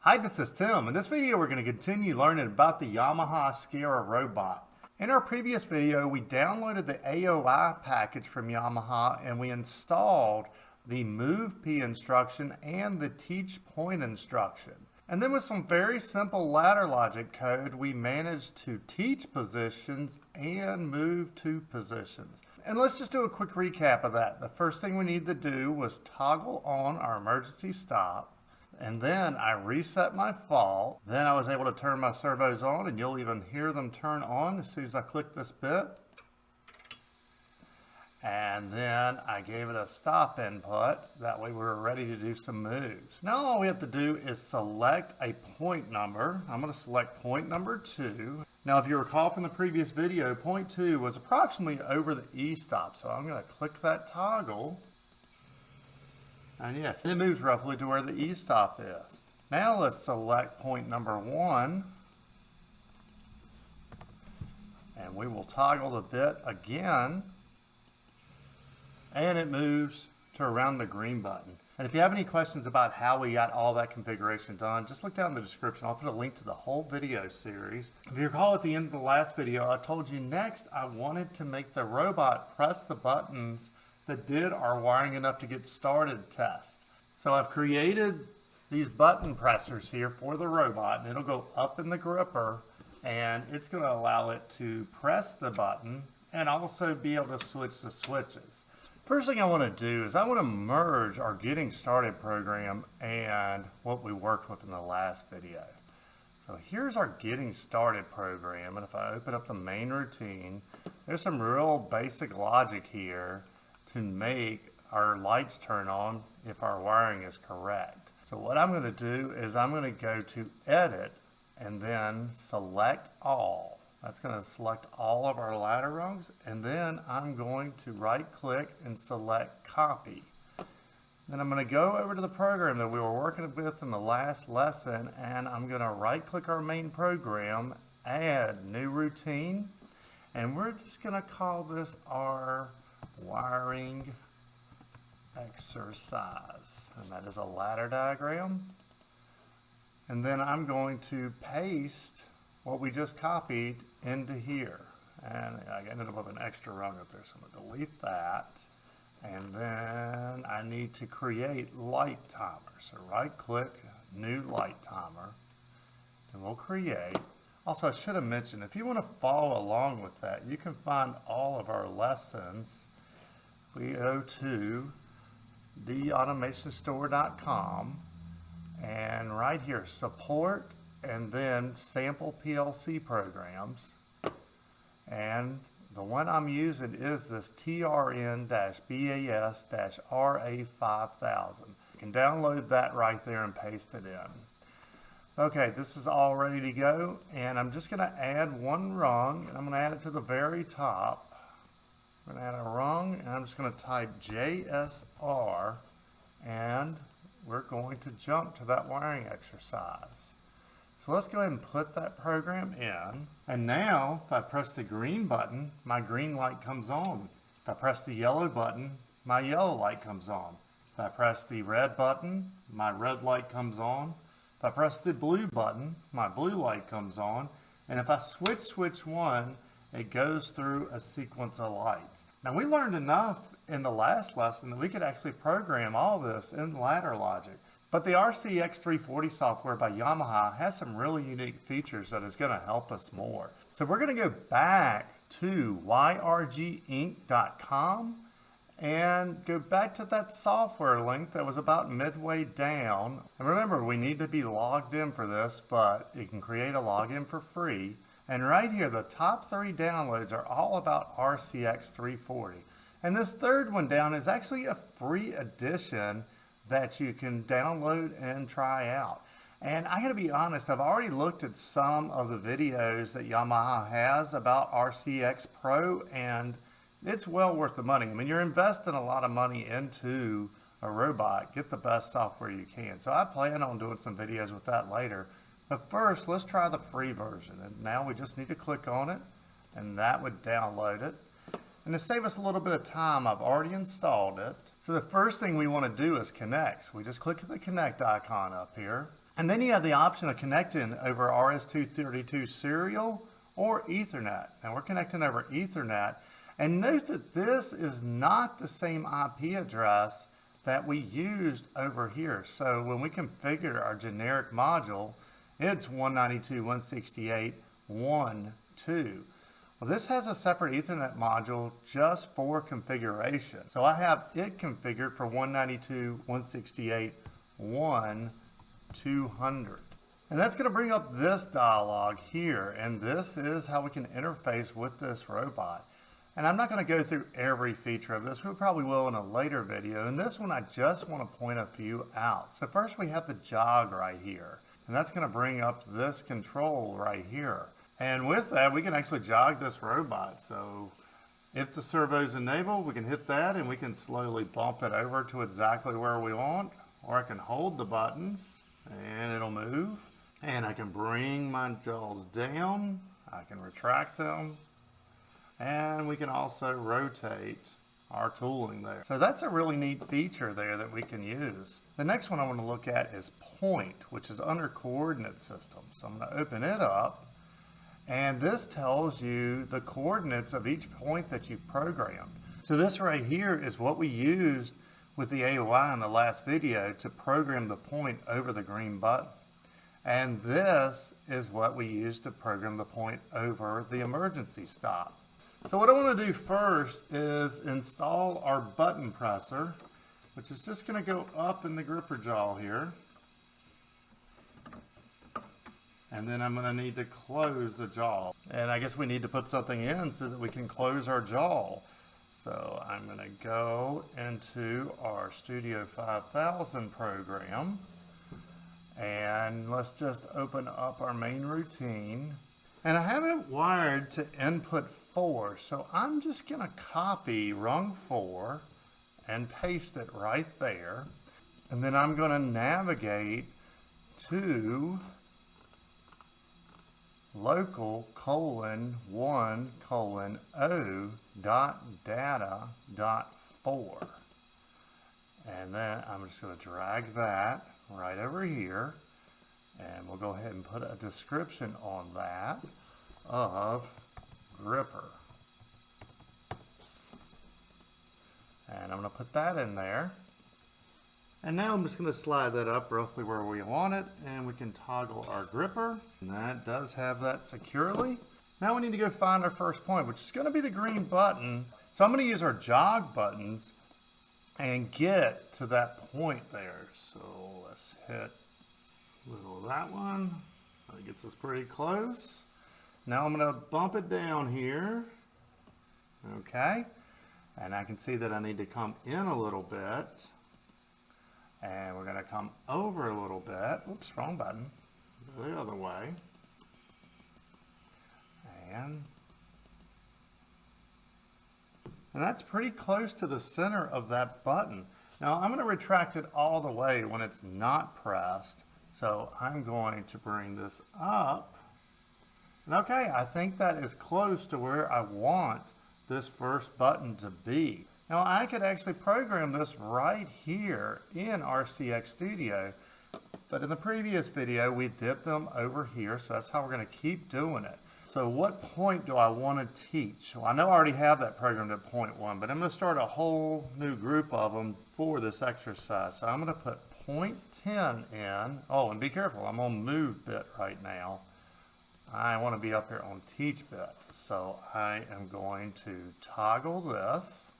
Hi, this is Tim. In this video, we're going to continue learning about the Yamaha SCARA robot. In our previous video, we downloaded the AOI package from Yamaha and we installed the move P instruction and the teach point instruction. And then with some very simple ladder logic code, we managed to teach positions and move to positions. And let's just do a quick recap of that. The first thing we need to do was toggle on our emergency stop. And then I reset my fault. Then I was able to turn my servos on, and you'll even hear them turn on as soon as I click this bit. And then I gave it a stop input. That way we were ready to do some moves. Now all we have to do is select a point number. I'm going to select point number 2. Now if you recall from the previous video, point 2 was approximately over the E-stop. So I'm going to click that toggle. And yes, it moves roughly to where the E-stop is. Now let's select point number 1. And we will toggle the bit again. And it moves to around the green button. And if you have any questions about how we got all that configuration done, just look down in the description. I'll put a link to the whole video series. If you recall at the end of the last video, I told you next I wanted to make the robot press the buttons that did our wiring enough to get started test. So I've created these button pressers here for the robot, and it'll go up in the gripper, and it's going to allow it to press the button and also be able to switch the switches. First thing I want to do is I want to merge our getting started program and what we worked with in the last video. So here's our getting started program, and if I open up the main routine, there's some real basic logic here to make our lights turn on if our wiring is correct. So what I'm going to do is I'm going to go to edit and then select all. That's going to select all of our ladder rungs, and then I'm going to right click and select copy. Then I'm going to go over to the program that we were working with in the last lesson, and I'm going to right click our main program, add new routine, and we're just going to call this our wiring exercise, and that is a ladder diagram. And then I'm going to paste what we just copied into here, and I ended up with an extra rung up there, so I'm going to delete that. And then I need to create light timer, so right click new light timer, and we'll create. Also, I should have mentioned, if you want to follow along with that, you can find all of our lessons. We go to theautomationstore.com, and right here, support, and then sample PLC programs. And the one I'm using is this TRN-BAS-RA5000. You can download that right there and paste it in. Okay, this is all ready to go, and I'm just going to add one rung, and I'm going to add it to the very top. I'm going to add a rung, and I'm just going to type JSR, and we're going to jump to that wiring exercise. So let's go ahead and put that program in. And now, if I press the green button, my green light comes on. If I press the yellow button, my yellow light comes on. If I press the red button, my red light comes on. If I press the blue button, my blue light comes on. And if I switch one, it goes through a sequence of lights. Now we learned enough in the last lesson that we could actually program all this in ladder logic. But the RCX340 software by Yamaha has some really unique features that is going to help us more. So we're going to go back to yrginc.com and go back to that software link that was about midway down. And remember, we need to be logged in for this, but you can create a login for free. And right here, the top 3 downloads are all about RCX340. And this third one down is actually a free edition that you can download and try out. And I gotta be honest, I've already looked at some of the videos that Yamaha has about RCX Pro, and it's well worth the money. I mean, you're investing a lot of money into a robot. Get the best software you can. So I plan on doing some videos with that later. But first, let's try the free version. And now we just need to click on it, and that would download it. And to save us a little bit of time, I've already installed it. So the first thing we want to do is connect. So we just click the connect icon up here. And then you have the option of connecting over RS-232 serial or Ethernet. Now we're connecting over Ethernet. And note that this is not the same IP address that we used over here. So when we configure our generic module, it's 192.168.1.2. Well, this has a separate Ethernet module just for configuration. So I have it configured for 192.168.1.200. And that's going to bring up this dialog here. And this is how we can interface with this robot. And I'm not going to go through every feature of this. We probably will in a later video. In this one, I just want to point a few out. So first we have the jog right here. And that's going to bring up this control right here. And with that, we can actually jog this robot. So if the servo's enabled, we can hit that and we can slowly bump it over to exactly where we want. Or I can hold the buttons and it'll move. And I can bring my jaws down. I can retract them. And we can also rotate our tooling there. So that's a really neat feature there that we can use. The next one I want to look at is point, which is under coordinate system. So I'm going to open it up. And this tells you the coordinates of each point that you've programmed. So this right here is what we used with the AOI in the last video to program the point over the green button. And this is what we used to program the point over the emergency stop. So what I want to do first is install our button presser, which is just going to go up in the gripper jaw here. And then I'm going to need to close the jaw. And I guess we need to put something in so that we can close our jaw. So I'm going to go into our Studio 5000 program. And let's just open up our main routine. And I have it wired to input 4, so I'm just going to copy rung 4 and paste it right there. And then I'm going to navigate to local:1:0.data.4. And then I'm just going to drag that right over here. And we'll go ahead and put a description on that of gripper. And I'm going to put that in there. And now I'm just going to slide that up roughly where we want it. And we can toggle our gripper. And that does have that securely. Now we need to go find our first point, which is going to be the green button. So I'm going to use our jog buttons and get to that point there. So let's hit little of that one. That gets us pretty close. Now I'm going to bump it down here. Okay. And I can see that I need to come in a little bit. And we're going to come over a little bit. Oops, wrong button. The other way. And that's pretty close to the center of that button. Now I'm going to retract it all the way when it's not pressed. So I'm going to bring this up. And okay, I think that is close to where I want this first button to be. Now I could actually program this right here in RCX Studio, but in the previous video we did them over here, so that's how we're going to keep doing it. So what point do I want to teach? Well, I know I already have that programmed at point 1, but I'm going to start a whole new group of them for this exercise. So I'm going to put point 10 in. Oh, and be careful, I'm on move bit right now. I want to be up here on teach bit. So I am going to toggle this,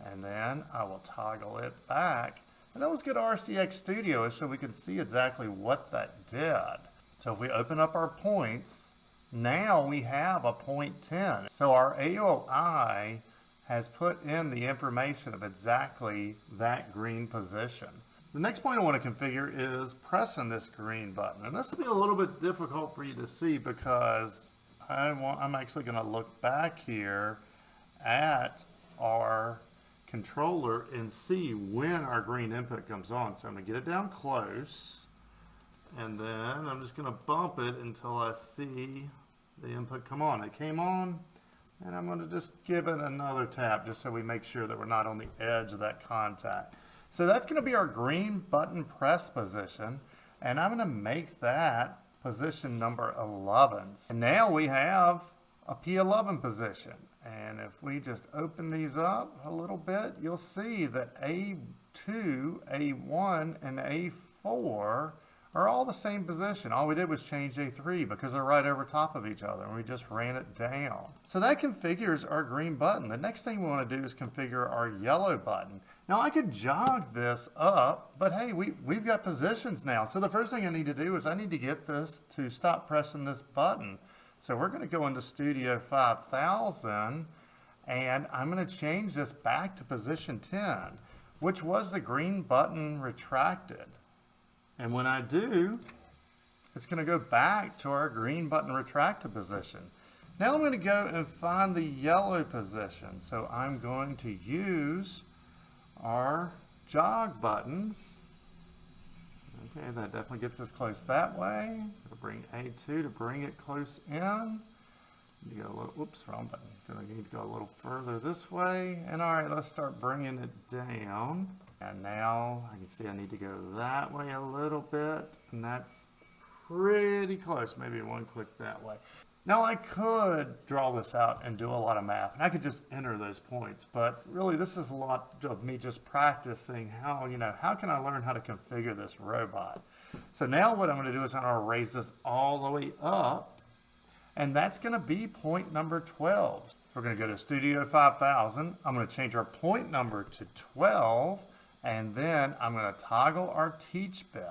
and then I will toggle it back. And then let's get RCX Studio so we can see exactly what that did. So if we open up our points, now we have a point 10. So our AOI has put in the information of exactly that green position. The next point I want to configure is pressing this green button. And this will be a little bit difficult for you to see because I'm actually going to look back here at our controller and see when our green input comes on. So I'm going to get it down close, and then I'm just going to bump it until I see the input come on. It came on, and I'm going to just give it another tap just so we make sure that we're not on the edge of that contact. So that's going to be our green button press position. And I'm gonna make that position number 11. And now we have a P11 position. And if we just open these up a little bit, you'll see that A2, A1, and A4 are all the same position. All we did was change A3 because they're right over top of each other, and we just ran it down. So that configures our green button. The next thing we want to do is configure our yellow button. Now I could jog this up, but hey, we've got positions now. So the first thing I need to do is I need to get this to stop pressing this button. So we're going to go into Studio 5000, and I'm going to change this back to position 10, which was the green button retracted. And when I do, it's going to go back to our green button retracted position. Now I'm going to go and find the yellow position. So I'm going to use our jog buttons. Okay, that definitely gets us close that way. Gonna bring A2 to bring it close in. You go a little, whoops, wrong button. Gonna need to go a little further this way. And all right, let's start bringing it down. And now I can see I need to go that way a little bit. And that's pretty close, maybe one click that way. Now I could draw this out and do a lot of math, and I could just enter those points, but really this is a lot of me just practicing how, how can I learn how to configure this robot? So now what I'm going to do is I'm going to raise this all the way up, and that's going to be point number 12. We're going to go to Studio 5000. I'm going to change our point number to 12, and then I'm going to toggle our teach bit.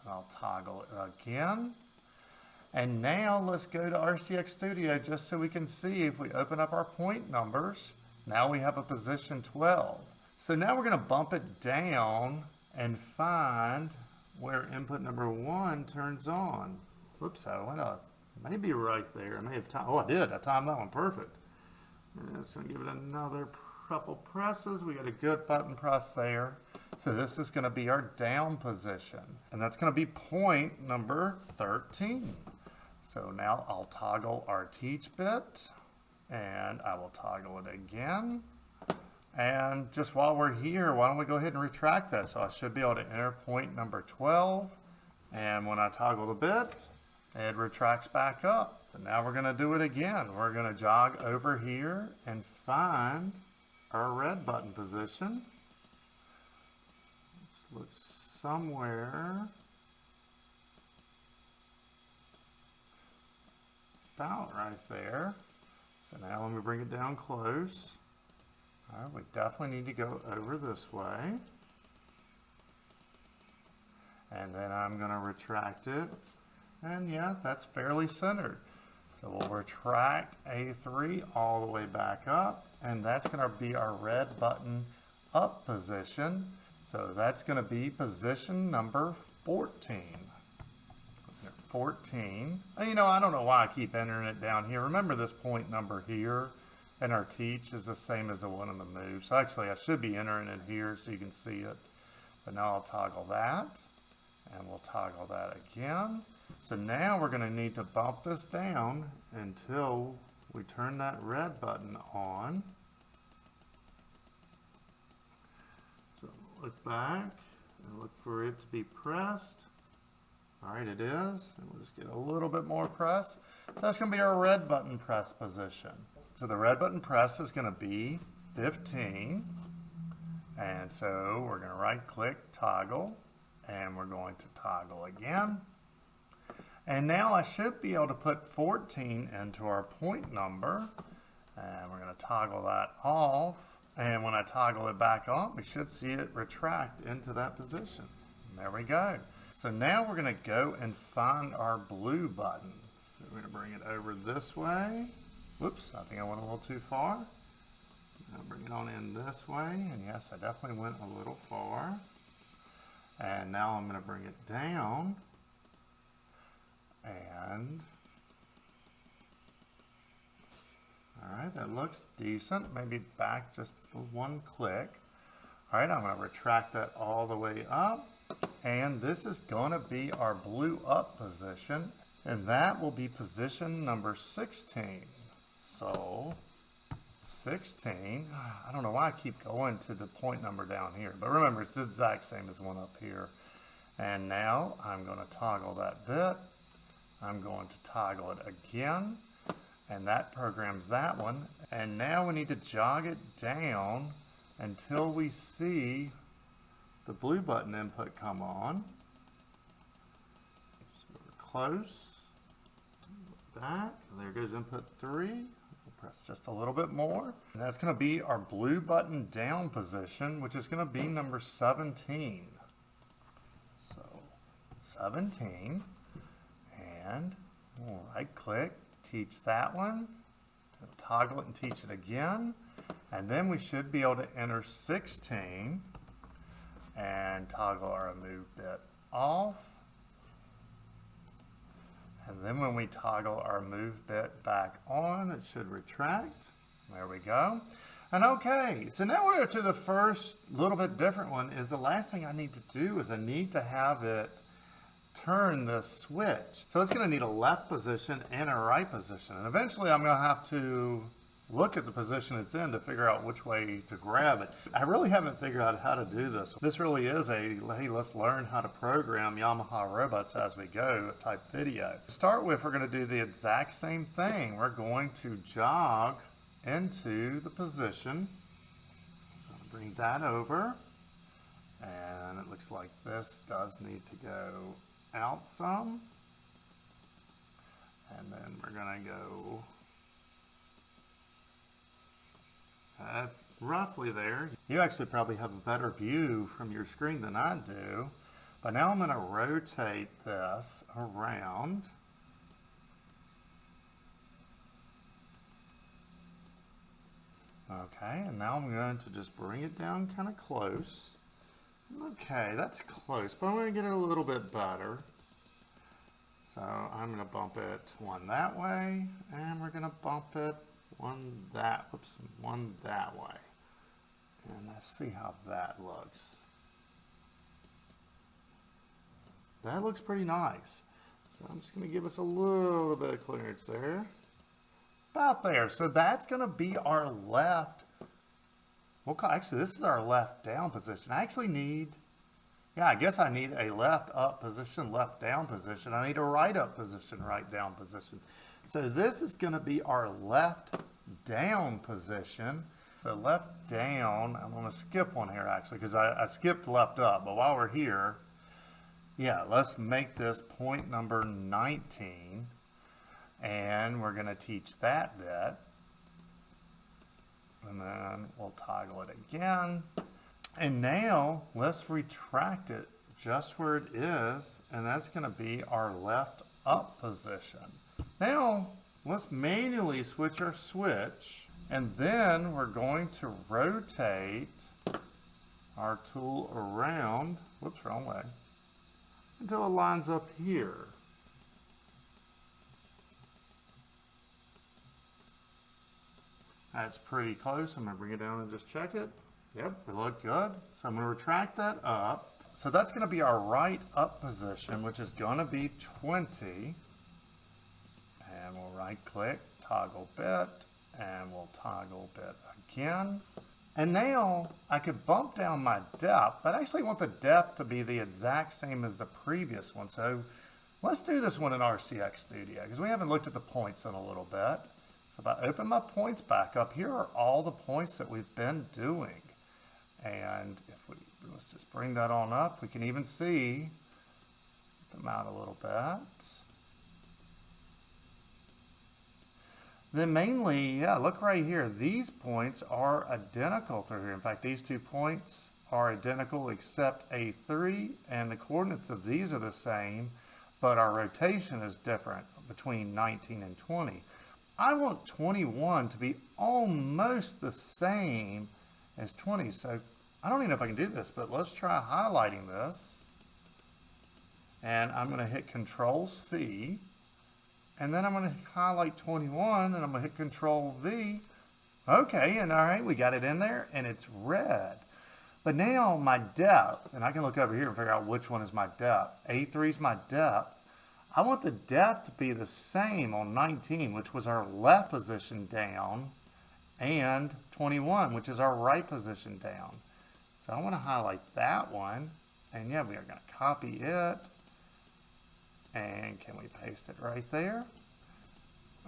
I'll toggle it again. And now let's go to RCX Studio just so we can see if we open up our point numbers. Now we have a position 12. So now we're going to bump it down and find where input number 1 turns on. Whoops, I went up. Maybe right there. I may have timed. Oh, I did. I timed that one perfect. Let's give it another couple presses. We got a good button press there. So this is going to be our down position. And that's going to be point number 13. So now I'll toggle our teach bit, and I will toggle it again. And just while we're here, why don't we go ahead and retract that? So I should be able to enter point number 12. And when I toggle the bit, it retracts back up. But now we're going to do it again. We're going to jog over here and find our red button position. Let's look somewhere about right there. So now let me bring it down close. All right, we definitely need to go over this way. And then I'm going to retract it. And yeah, that's fairly centered. So we'll retract A3 all the way back up. And that's going to be our red button up position. So that's going to be position number 14. 14. And I don't know why I keep entering it down here. Remember this point number here and our teach is the same as the one in the move. So actually I should be entering it here so you can see it. But now I'll toggle that, and we'll toggle that again. So now we're going to need to bump this down until we turn that red button on. So look back and look for it to be pressed. All right, it is. And we'll just get a little bit more press. So that's going to be our red button press position. So the red button press is going to be 15. And so we're going to right click, toggle, and we're going to toggle again. And now I should be able to put 14 into our point number. And we're going to toggle that off. And when I toggle it back on, we should see it retract into that position. And there we go. So now we're going to go and find our blue button. So we're going to bring it over this way. Whoops, I think I went a little too far. I'll bring it on in this way. And yes, I definitely went a little far. And now I'm going to bring it down. And all right, that looks decent. Maybe back just one click. All right, I'm going to retract that all the way up. And this is going to be our blue up position. And that will be position number 16. So 16, I don't know why I keep going to the point number down here. But remember, it's the exact same as the one up here. And now I'm going to toggle that bit. I'm going to toggle it again, and that programs that one. And now we need to jog it down until we see the blue button input come on. So we're close. Back. There goes input 3. We'll press just a little bit more. And that's going to be our blue button down position, which is going to be number 17. So 17. And we'll right click, teach that one. We'll toggle it and teach it again. And then we should be able to enter 16 and toggle our move bit off. And then when we toggle our move bit back on, it should retract. There we go. And okay, so now we're to the first little bit different one. Is the last thing I need to do is I need to have it turn the switch. So it's going to need a left position and a right position. And eventually I'm going to have to look at the position it's in to figure out which way to grab it. I really haven't figured out how to do this. This really is a, hey, let's learn how to program Yamaha robots as we go type video. To start with, we're going to do the exact same thing. We're going to jog into the position. So I'm going to bring that over. And it looks like this does need to go out some. And then we're going to go, that's roughly there. You actually probably have a better view from your screen than I do. But now I'm going to rotate this around. Okay, and now I'm going to just bring it down kind of close. Okay, that's close, but I'm going to get it a little bit better. So I'm going to bump it one that way, and we're going to bump it one that way. And let's see how that looks. That looks pretty nice. So I'm just going to give us a little bit of clearance there. About there. So that's going to be our left. Actually, this is our left down position. I actually need, I guess I need a left up position, left down position. I need a right up position, right down position. So this is going to be our left down position. So left down, I'm going to skip one here actually because I skipped left up. But while we're here, let's make this point number 19. And we're going to teach that bit. And then we'll toggle it again. And now let's retract it just where it is. And that's going to be our left up position. Now let's manually switch our switch. And then we're going to rotate our tool around, whoops, wrong way, until it lines up here. That's pretty close. I'm going to bring it down and just check it. Yep, we look good. So I'm going to retract that up. So that's going to be our right up position, which is going to be 20. And we'll right click, toggle bit, and we'll toggle bit again. And now I could bump down my depth, but I actually want the depth to be the exact same as the previous one. So let's do this one in RCX Studio because we haven't looked at the points in a little bit. So if I open my points back up, here are all the points that we've been doing. And if let's just bring that on up, we can even see them out a little bit. Then mainly, look right here. These points are identical to here. In fact, these 2 points are identical except A3, and the coordinates of these are the same, but our rotation is different between 19 and 20. I want 21 to be almost the same as 20. So I don't even know if I can do this, but let's try highlighting this. And I'm going to hit Control C. And then I'm going to highlight 21 and I'm going to hit Control V. Okay, and all right, we got it in there and it's red. But now my depth, and I can look over here and figure out which one is my depth. A3 is my depth. I want the depth to be the same on 19, which was our left position down, and 21, which is our right position down. So I want to highlight that one, And yeah, we are going to copy it. And can we paste it right there?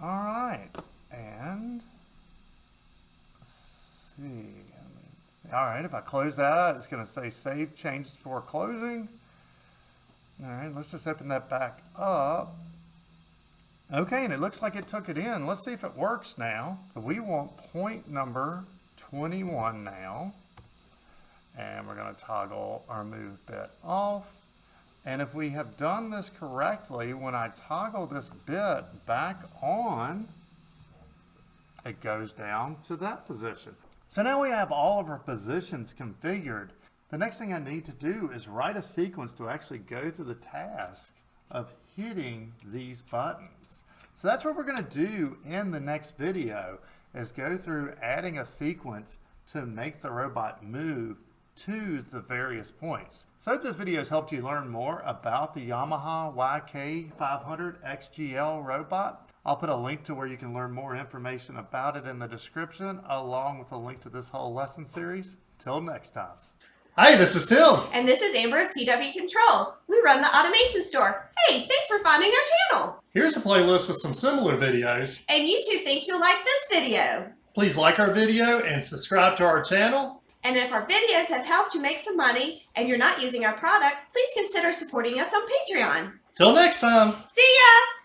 All right. And let's see. All right, if I close that out, it's going to say save changes before closing. All right, let's just open that back up. Okay, and it looks like it took it in. Let's see if it works now. We want point number 21 now. And we're going to toggle our move bit off. And if we have done this correctly, when I toggle this bit back on, it goes down to that position. So now we have all of our positions configured. The next thing I need to do is write a sequence to actually go through the task of hitting these buttons. So that's what we're going to do in the next video, is go through adding a sequence to make the robot move to the various points. So I hope this video has helped you learn more about the Yamaha YK500 XGL robot. I'll put a link to where you can learn more information about it in the description, along with a link to this whole lesson series. Till next time. Hi, this is Tim. And this is Amber of TW Controls. We run the automation store. Hey, thanks for finding our channel. Here's a playlist with some similar videos. And YouTube thinks you'll like this video. Please like our video and subscribe to our channel. And if our videos have helped you make some money and you're not using our products, please consider supporting us on Patreon. Till next time. See ya!